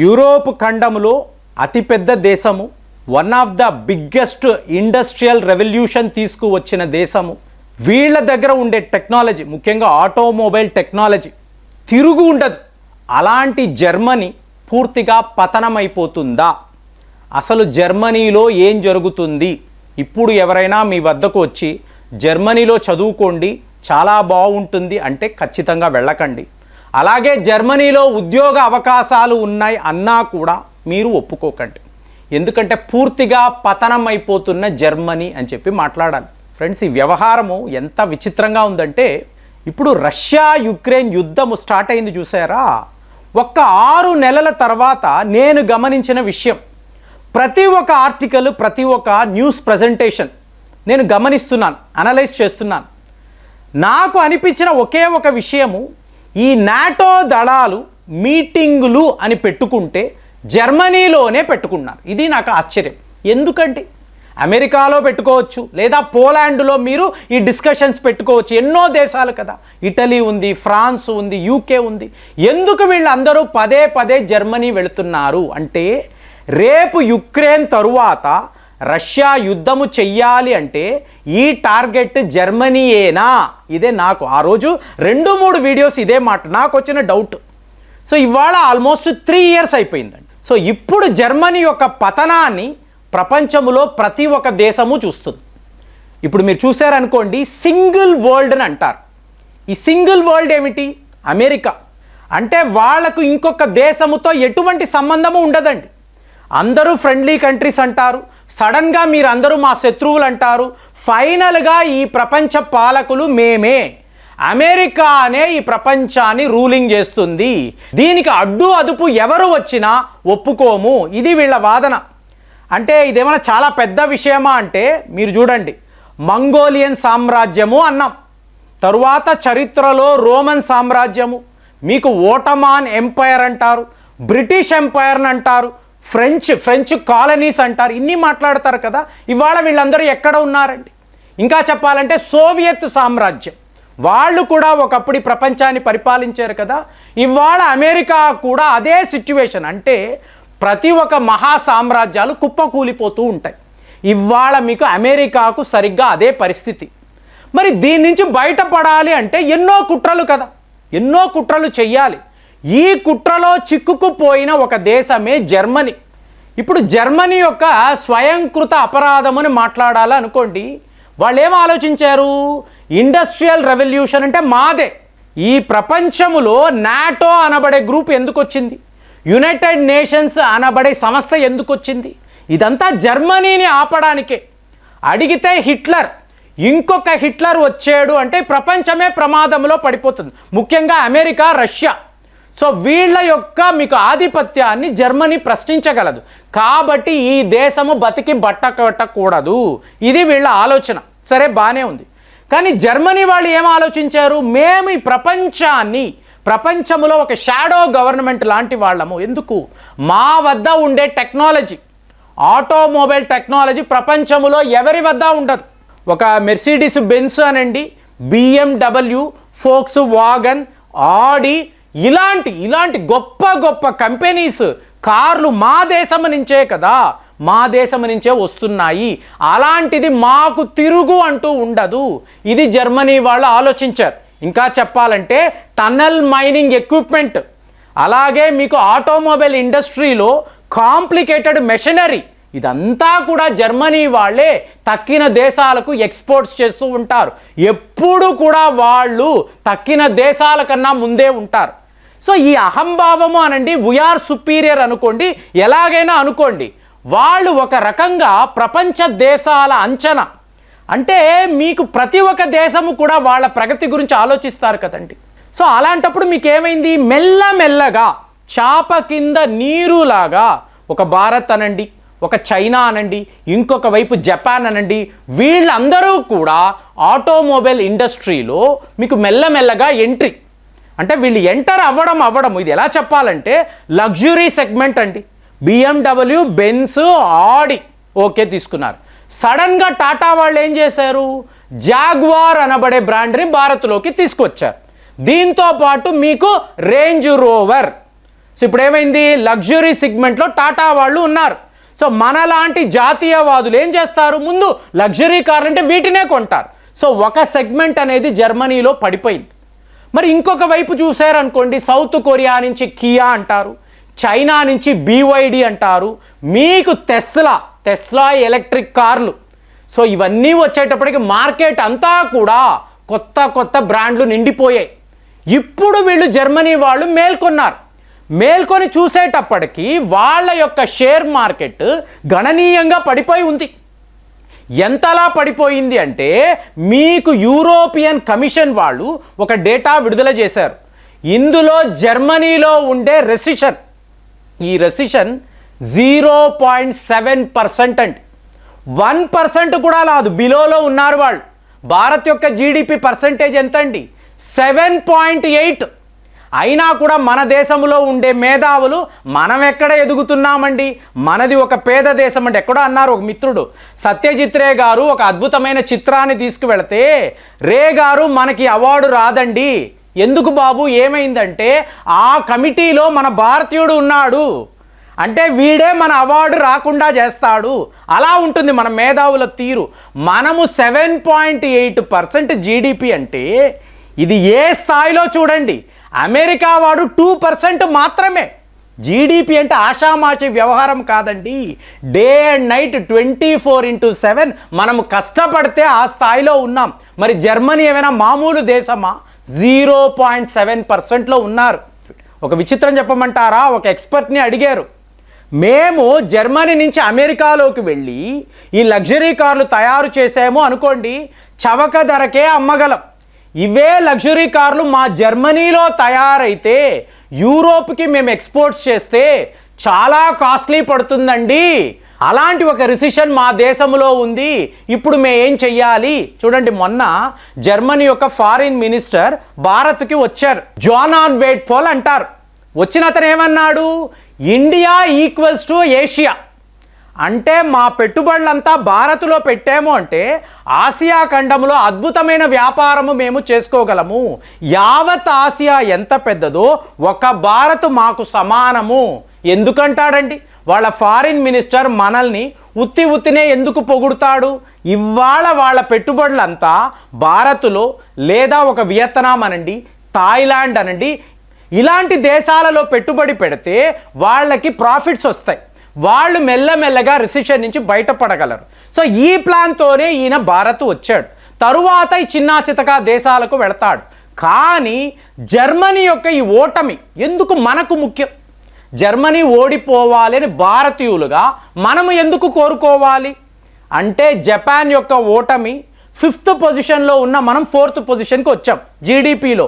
Europe ఖండములో అతిపెద్ద దేశము, one of the biggest industrial revolution తీసుకువచ్చిన దేశము. వీళ్ళ దగ్గర ఉండే టెక్నాలజీ, ముఖ్యంగా ఆటోమొబైల్ టెక్నాలజీ తిరుగు ఉండదు. అలాంటి జర్మనీ పూర్తిగా పతనమైపోతుందా? అసలు జర్మనీలో ఏం జరుగుతుంది? ఇప్పుడు ఎవరైనా మీ వద్దకు వచ్చి జర్మనీలో చదువుకోండి, చాలా బాగుంటుంది అంటే ఖచ్చితంగా వెళ్ళకండి. అలాగే జర్మనీలో ఉద్యోగ అవకాశాలు ఉన్నాయి అన్నా కూడా మీరు ఒప్పుకోకండి. ఎందుకంటే పూర్తిగా పతనం అయిపోతున్న జర్మనీ అని చెప్పి మాట్లాడాలి. ఫ్రెండ్స్, ఈ వ్యవహారము ఎంత విచిత్రంగా ఉందంటే, ఇప్పుడు రష్యా యుక్రెయిన్ యుద్ధము స్టార్ట్ అయింది చూసారా? ఒక్క 6 నెలల తర్వాత నేను గమనించిన విషయం, ప్రతి ఒక్క ఆర్టికల్, ప్రతి ఒక్క న్యూస్ ప్రజెంటేషన్ నేను గమనిస్తున్నాను, అనలైజ్ చేస్తున్నాను. నాకు అనిపించిన ఒకే ఒక విషయము, ఈ నాటో దళాలు మీటింగులు అని పెట్టుకుంటే జర్మనీలోనే పెట్టుకున్నారు. ఇది నాకు ఆశ్చర్యం. ఎందుకంటే అమెరికాలో పెట్టుకోవచ్చు, లేదా పోలాండ్లో మీరు ఈ డిస్కషన్స్ పెట్టుకోవచ్చు. ఎన్నో దేశాలు కదా, ఇటలీ ఉంది, ఫ్రాన్స్ ఉంది, యూకే ఉంది. ఎందుకు వీళ్ళందరూ పదే పదే జర్మనీ వెళుతున్నారు అంటే, రేపు యుక్రెయిన్ తరువాత రష్యా యుద్ధము చెయ్యాలి అంటే ఈ టార్గెట్ జర్మనీయేనా? ఇదే నాకు ఆ రోజు 2-3 వీడియోస్ ఇదే మాట నాకు వచ్చిన డౌట్. సో ఇవాళ ఆల్మోస్ట్ 3 ఇయర్స్ అయిపోయిందండి. సో ఇప్పుడు జర్మనీ యొక్క పతనాన్ని ప్రపంచంలో ప్రతి ఒక్క దేశము చూస్తుంది. ఇప్పుడు మీరు చూసారనుకోండి, సింగిల్ వరల్డ్ అని అంటారు. ఈ సింగిల్ వరల్డ్ ఏమిటి? అమెరికా. అంటే వాళ్లకు ఇంకొక దేశముతో ఎటువంటి సంబంధము ఉండదండి. అందరూ ఫ్రెండ్లీ కంట్రీస్ అంటారు, సడన్గా మీరు అందరూ మా శత్రువులు అంటారు. ఫైనల్గా ఈ ప్రపంచ పాలకులు మేమే, అమెరికానే ఈ ప్రపంచాన్ని రూలింగ్ చేస్తుంది, దీనికి అడ్డు అదుపు ఎవరు వచ్చినా ఒప్పుకోము. ఇది వీళ్ళ వాదన. అంటే ఇదేమైనా చాలా పెద్ద విషయమా అంటే, మీరు చూడండి, మంగోలియన్ సామ్రాజ్యము అన్నాం, తరువాత చరిత్రలో రోమన్ సామ్రాజ్యము, మీకు ఓటమాన్ ఎంపైర్ అంటారు, బ్రిటిష్ ఎంపైర్ని అంటారు, ఫ్రెంచ్ కాలనీస్ అంటారు. ఇన్ని మాట్లాడతారు కదా. ఇవాళ వీళ్ళందరూ ఎక్కడ ఉన్నారండి? ఇంకా చెప్పాలంటే సోవియత్ సామ్రాజ్యం, వాళ్ళు కూడా ఒకప్పుడు ప్రపంచాన్ని పరిపాలించారు కదా. ఇవాళ అమెరికా కూడా అదే సిచ్యువేషన్. అంటే ప్రతి ఒక్క మహా సామ్రాజ్యాలు కుప్పకూలిపోతూ ఉంటాయి. ఇవాళ మీకు అమెరికాకు సరిగ్గా అదే పరిస్థితి. మరి దీని నుంచి బయటపడాలి అంటే ఎన్నో కుట్రలు కదా, ఎన్నో కుట్రలు చెయ్యాలి. ఈ కుట్రలో చిక్కుకుపోయిన ఒక దేశమే జర్మనీ. ఇప్పుడు జర్మనీ యొక్క స్వయంకృత అపరాధమని మాట్లాడాలనుకోండి, వాళ్ళు ఏం ఆలోచించారు? ఇండస్ట్రియల్ రెవల్యూషన్ అంటే మాదే. ఈ ప్రపంచములో నాటో అనబడే గ్రూప్ ఎందుకు వచ్చింది? యునైటెడ్ నేషన్స్ అనబడే సంస్థ ఎందుకు వచ్చింది? ఇదంతా జర్మనీని ఆపడానికే. అడిగితే హిట్లర్, ఇంకొక హిట్లర్ వచ్చాడు అంటే ప్రపంచమే ప్రమాదంలో పడిపోతుంది, ముఖ్యంగా అమెరికా, రష్యా. సో వీళ్ళ యొక్క మీకు ఆధిపత్యాన్ని జర్మనీ ప్రశ్నించగలదు. కాబట్టి ఈ దేశము బతికి బట్టకట్టకూడదు, ఇది వీళ్ళ ఆలోచన. సరే, బాగానే ఉంది. కానీ జర్మనీ వాళ్ళు ఏం ఆలోచించారు? మేము ఈ ప్రపంచంలో ఒక షాడో గవర్నమెంట్ లాంటి వాళ్ళము. ఎందుకు? మా వద్ద ఉండే టెక్నాలజీ, ఆటోమొబైల్ టెక్నాలజీ ప్రపంచంలో ఎవరి వద్ద ఉండదు. ఒక మెర్సిడీస్ బెంజ్ అనండి, BMW, ఫోక్స్ వాగన్, ఆడి, ఇలాంటి గొప్ప గొప్ప కంపెనీస్, కార్లు మా దేశం నుంచే కదా, మా దేశం నుంచే వస్తున్నాయి. అలాంటిది మాకు తిరుగు అంటూ ఉండదు. ఇది జర్మనీ వాళ్ళు ఆలోచించారు. ఇంకా చెప్పాలంటే టన్నల్ మైనింగ్ ఎక్విప్మెంట్, అలాగే మీకు ఆటోమొబైల్ ఇండస్ట్రీలో కాంప్లికేటెడ్ మెషినరీ, ఇదంతా కూడా జర్మనీ వాళ్ళే తక్కిన దేశాలకు ఎక్స్పోర్ట్స్ చేస్తూ ఉంటారు. ఎప్పుడు కూడా వాళ్ళు తక్కిన దేశాల కన్నా ముందే ఉంటారు. సో ఈ అహంభావము అనండి, వీఆర్ సుపీరియర్ అనుకోండి, ఎలాగైనా అనుకోండి, వాళ్ళు ఒక రకంగా ప్రపంచ దేశాల అంచనా. అంటే మీకు ప్రతి ఒక్క దేశము కూడా వాళ్ళ ప్రగతి గురించి ఆలోచిస్తారు కదండి. సో అలాంటప్పుడు మీకు ఏమైంది? మెల్లమెల్లగా చాప కింద నీరులాగా ఒక భారత్ అనండి, ఒక చైనా అనండి, ఇంకొక వైపు జపాన్ అనండి, వీళ్ళందరూ కూడా ఆటోమొబైల్ ఇండస్ట్రీలో మీకు మెల్లమెల్లగా ఎంట్రీ. అంటే వీళ్ళు ఎంటర్ అవ్వడం ఇది ఎలా చెప్పాలంటే లగ్జరీ సెగ్మెంట్ అండి. BMW, బెన్స్, ఆడి ఓకే తీసుకున్నారు. సడన్గా టాటా వాళ్ళు ఏం చేశారు? జాగ్వార్ అనబడే బ్రాండ్ని భారత్లోకి తీసుకొచ్చారు. దీంతో పాటు మీకు రేంజ్ రోవర్, సో ఇప్పుడు ఏమైంది, లగ్జరీ సెగ్మెంట్లో టాటా వాళ్ళు ఉన్నారు. సో మనలాంటి జాతీయవాదులు ఏం చేస్తారు, ముందు లగ్జరీ కార్లు అంటే వీటినే కొంటారు. సో ఒక సెగ్మెంట్ అనేది జర్మనీలో పడిపోయింది. మరి ఇంకొక వైపు చూసారనుకోండి, సౌత్ కొరియా నుంచి కియా అంటారు, చైనా నుంచి BYD అంటారు, మీకు టెస్లా ఎలక్ట్రిక్ కార్లు. సో ఇవన్నీ వచ్చేటప్పటికి మార్కెట్ అంతా కూడా కొత్త బ్రాండ్లు నిండిపోయాయి. ఇప్పుడు వీళ్ళు జర్మనీ వాళ్ళు మేల్కొని చూసేటప్పటికి వాళ్ళ యొక్క షేర్ మార్కెట్ గణనీయంగా పడిపోయి ఉంది. ఎంతలా పడిపోయింది అంటే మీకు యూరోపియన్ కమిషన్ వాళ్ళు ఒక డేటా విడుదల చేశారు. ఇందులో జర్మనీలో ఉండే రెసిషన్, ఈ రెసిషన్ 0.7% అండి. 1% కూడా కాదు, బిలోలో ఉన్నారు వాళ్ళు. భారత్ యొక్క జీడిపి పర్సంటేజ్ ఎంత అండి, 7.8. అయినా కూడా మన దేశంలో ఉండే మేధావులు మనం ఎక్కడ ఎదుగుతున్నామండి, మనది ఒక పేద దేశం అంటే. ఎక్కడో అన్నారు ఒక మిత్రుడు, సత్యజిత్ రే గారు ఒక అద్భుతమైన చిత్రాన్ని తీసుకువెళితే రే గారు మనకి అవార్డు రాదండి. ఎందుకు బాబు, ఏమైందంటే ఆ కమిటీలో మన భారతీయుడు ఉన్నాడు, అంటే వీడే మన అవార్డు రాకుండా చేస్తాడు. అలా ఉంటుంది మన మేధావుల తీరు. మనము 7.8% జీడిపి అంటే ఇది ఏ స్థాయిలో చూడండి. అమెరికా వాడు 2% మాత్రమే. జీడిపి అంటే ఆషామాషి వ్యవహారం కాదండి. డే అండ్ నైట్ 24/7 మనము కష్టపడితే ఆ స్థాయిలో ఉన్నాం. మరి జర్మనీ ఏమైనా మామూలు దేశమా? 0.7%లో ఉన్నారు. ఒక విచిత్రం చెప్పమంటారా, ఒక ఎక్స్పర్ట్ని అడిగారు, మేము జర్మనీ నుంచి అమెరికాలోకి వెళ్ళి ఈ లగ్జరీ కార్లు తయారు చేసాము అనుకోండి, చవక ధరకే అమ్మగలం. ఇవే లగ్జరీ కార్లు మా జర్మనీలో తయారైతే యూరోప్కి మేము ఎక్స్పోర్ట్స్ చేస్తే చాలా కాస్ట్లీ పడుతుందండి. అలాంటి ఒక రిసిషన్ మా దేశంలో ఉంది. ఇప్పుడు మేము ఏం చెయ్యాలి? చూడండి, మొన్న జర్మనీ యొక్క ఫారిన్ మినిస్టర్ భారత్కి వచ్చారు, జాన్ వెయిట్ పోల్ అంటారు. వచ్చిన అతను ఏమన్నాడు, ఇండియా ఈక్వల్స్ టు ఏషియా. అంటే మా పెట్టుబడులంతా భారత్లో పెట్టాము అంటే ఆసియా ఖండంలో అద్భుతమైన వ్యాపారము మేము చేసుకోగలము. యావత్ ఆసియా ఎంత పెద్దదో ఒక భారత్ మాకు సమానము. ఎందుకంటాడండి వాళ్ళ ఫారిన్ మినిస్టర్? మనల్ని ఉత్తినే ఎందుకు పొగుడుతాడు? ఇవాళ వాళ్ళ పెట్టుబడులంతా భారత్లో లేదా ఒక వియత్నాం అనండి, థాయిలాండ్ అనండి, ఇలాంటి దేశాలలో పెట్టుబడి పెడితే వాళ్ళకి ప్రాఫిట్స్ వస్తాయి. వాళ్ళు మెల్లమెల్లగా రిసెషన్ నుంచి బయటపడగలరు. సో ఈ ప్లాన్తోనే ఈయన భారత్ వచ్చాడు. తరువాత ఈ చిన్నా చితకా దేశాలకు వెళతాడు. కానీ జర్మనీ యొక్క ఈ ఓటమి ఎందుకు మనకు ముఖ్యం? జర్మనీ ఓడిపోవాలి అని భారతీయులుగా మనము ఎందుకు కోరుకోవాలి అంటే, జపాన్ యొక్క ఓటమి 5th పొజిషన్లో ఉన్న మనం 4th పొజిషన్కి వచ్చాం జీడిపిలో.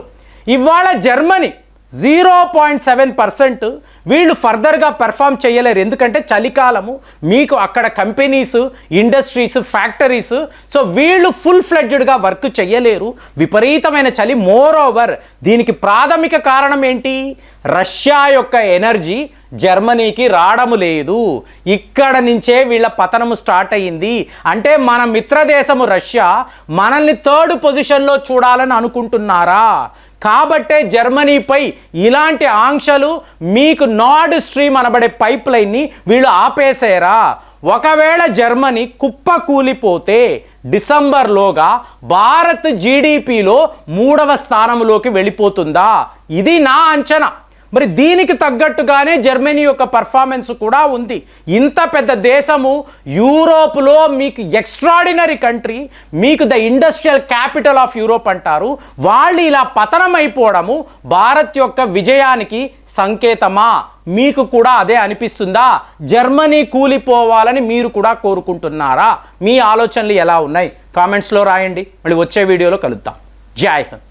ఇవాళ జర్మనీ 0.7%, వీళ్ళు ఫర్దర్గా పెర్ఫామ్ చేయలేరు. ఎందుకంటే చలికాలము, మీకు అక్కడ కంపెనీస్, ఇండస్ట్రీస్, ఫ్యాక్టరీస్, సో వీళ్ళు ఫుల్ ఫ్లెడ్జ్డ్గా వర్క్ చేయలేరు. విపరీతమైన చలి. మోర్ ఓవర్ దీనికి ప్రాథమిక కారణం ఏంటి? రష్యా యొక్క ఎనర్జీ జర్మనీకి రావడం లేదు. ఇక్కడ నుంచే వీళ్ళ పతనము స్టార్ట్ అయ్యింది. అంటే మన మిత్రదేశము రష్యా మనల్ని 3rd పొజిషన్లో చూడాలని అనుకుంటున్నారా? కాబట్టే జర్మనీపై ఇలాంటి ఆంక్షలు, మీకు నార్డ్ స్ట్రీమ్ అనబడే పైప్ లైన్ని వీళ్ళు ఆపేసారా? ఒకవేళ జర్మనీ కుప్ప కూలిపోతే డిసెంబర్లోగా భారత్ జీడిపిలో 3వ స్థానంలోకి వెళ్ళిపోతుందా? ఇది నా అంచనా. మరి దీనికి తగ్గట్టుగానే జర్మనీ యొక్క పర్ఫార్మెన్స్ కూడా ఉంది. ఇంత పెద్ద దేశము, యూరోప్లో మీకు ఎక్స్ట్రాడినరీ కంట్రీ, మీకు the industrial capital of Europe అంటారు. వాళ్ళు ఇలా పతనం అయిపోవడము భారత్ యొక్క విజయానికి సంకేతమా? మీకు కూడా అదే అనిపిస్తుందా? జర్మనీ కూలిపోవాలని మీరు కూడా కోరుకుంటున్నారా? మీ ఆలోచనలు ఎలా ఉన్నాయి? కామెంట్స్లో రాయండి. మళ్ళీ వచ్చే వీడియోలో కలుద్దాం. జై హింద్.